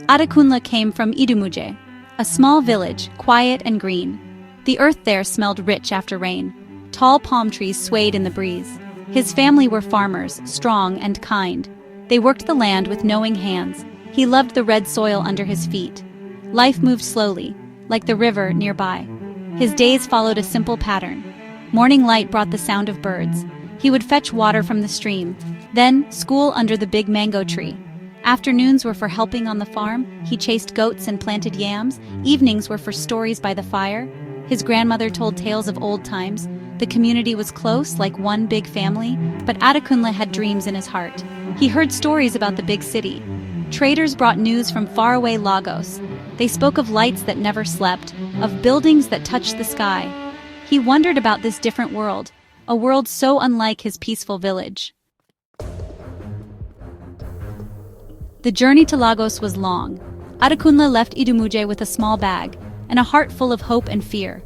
Adekunle came from Idumuje, a small village, quiet and green. The earth there smelled rich after rain. Tall palm trees swayed in the breeze. His family were farmers, strong and kind. They worked the land with knowing hands. He loved the red soil under his feet. Life moved slowly, like the river nearby. His days followed a simple pattern. Morning light brought the sound of birds. He would fetch water from the stream. Then, school under the big mango tree. Afternoons were for helping on the farm. He chased goats and planted yams. Evenings were for stories by the fire. His grandmother told tales of old times. The community was close, like one big family, but Adekunle had dreams in his heart. He heard stories about the big city. Traders brought news from faraway Lagos. They spoke of lights that never slept, of buildings that touched the sky. He wondered about this different world, a world so unlike his peaceful village. The journey to Lagos was long. Adekunle left Idumuje with a small bag and a heart full of hope and fear.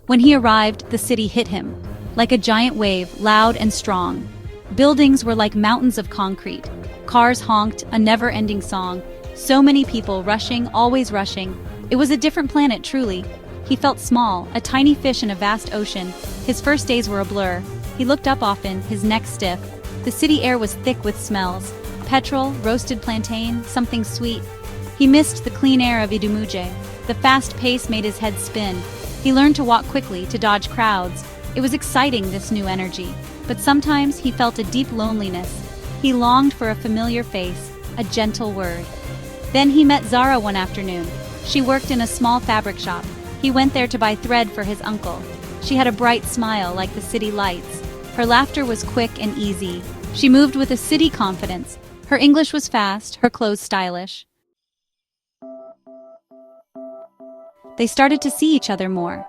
When he arrived, the city hit him, like a giant wave, loud and strong. Buildings were like mountains of concrete. Cars honked, a never-ending song. So many people rushing, always rushing. It was a different planet, truly. He felt small, a tiny fish in a vast ocean. His first days were a blur. He looked up often, his neck stiff. The city air was thick with smells. Petrol, roasted plantain, something sweet. He missed the clean air of Idumuje. The fast pace made his head spin. He learned to walk quickly, to dodge crowds. It was exciting, this new energy. But sometimes he felt a deep loneliness. He longed for a familiar face, a gentle word. Then he met Zara one afternoon. She worked in a small fabric shop. He went there to buy thread for his uncle. She had a bright smile like the city lights. Her laughter was quick and easy. She moved with a city confidence. Her English was fast, her clothes stylish. They started to see each other more.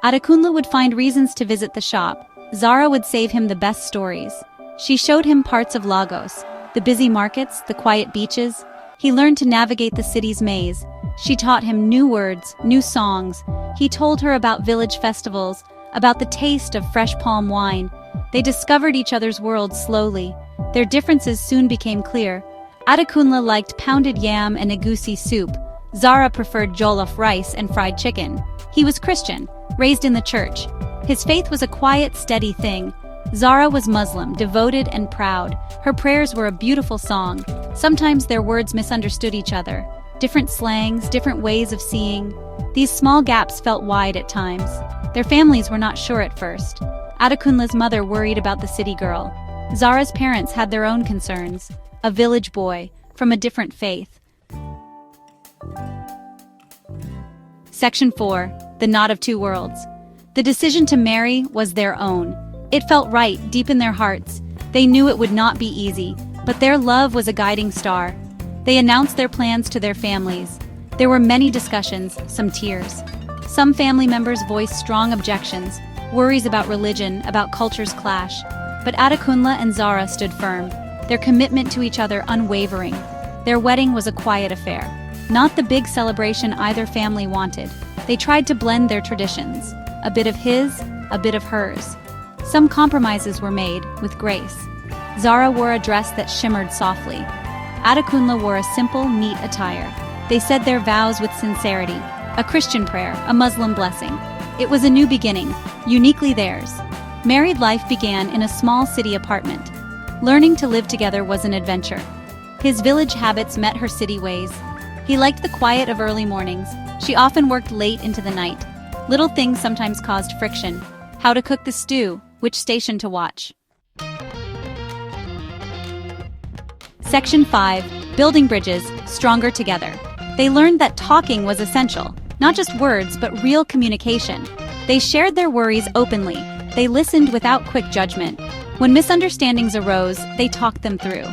Adekunle would find reasons to visit the shop. Zara would save him the best stories. She showed him parts of Lagos, the busy markets, the quiet beaches. He learned to navigate the city's maze. She taught him new words, new songs. He told her about village festivals, about the taste of fresh palm wine. They discovered each other's worlds slowly. Their differences soon became clear. Adekunle liked pounded yam and egusi soup. Zara preferred jollof rice and fried chicken. He was Christian, raised in the church. His faith was a quiet, steady thing. Zara was Muslim, devoted and proud. Her prayers were a beautiful song. Sometimes their words misunderstood each other. Different slangs, different ways of seeing. These small gaps felt wide at times. Their families were not sure at first. Adekunle's mother worried about the city girl. Zara's parents had their own concerns. A village boy, from a different faith. Section 4. The Knot of Two Worlds. The decision to marry was their own. It felt right, deep in their hearts. They knew it would not be easy, but their love was a guiding star. They announced their plans to their families. There were many discussions, some tears. Some family members voiced strong objections, worries about religion, about culture's clash. But Adekunle and Zara stood firm, their commitment to each other unwavering. Their wedding was a quiet affair, not the big celebration either family wanted. They tried to blend their traditions, a bit of his, a bit of hers. Some compromises were made, with grace. Zara wore a dress that shimmered softly. Adekunle wore a simple, neat attire. They said their vows with sincerity, a Christian prayer, a Muslim blessing. It was a new beginning, uniquely theirs. Married life began in a small city apartment. Learning to live together was an adventure. His village habits met her city ways. He liked the quiet of early mornings. She often worked late into the night. Little things sometimes caused friction. How to cook the stew, which station to watch. Section 5. Building bridges, stronger together. They learned that talking was essential, not just words, but real communication. They shared their worries openly. They listened without quick judgment. When misunderstandings arose, they talked them through.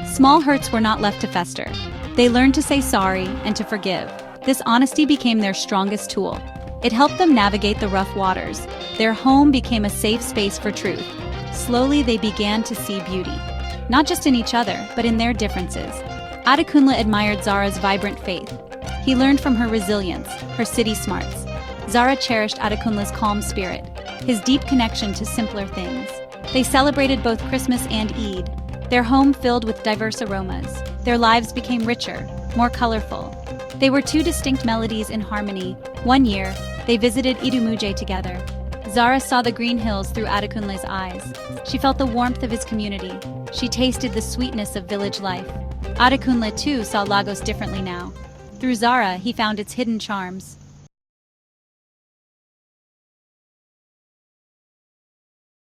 Small hurts were not left to fester. They learned to say sorry and to forgive. This honesty became their strongest tool. It helped them navigate the rough waters. Their home became a safe space for truth. Slowly, they began to see beauty, not just in each other, but in their differences. Adekunle admired Zara's vibrant faith. He learned from her resilience, her city smarts. Zara cherished Adekunle's calm spirit, his deep connection to simpler things. They celebrated both Christmas and Eid, their home filled with diverse aromas. Their lives became richer, more colorful. They were two distinct melodies in harmony. One year, they visited Idumuje together. Zara saw the green hills through Adekunle's eyes. She felt the warmth of his community. She tasted the sweetness of village life. Adekunle too saw Lagos differently now. Through Zara, he found its hidden charms.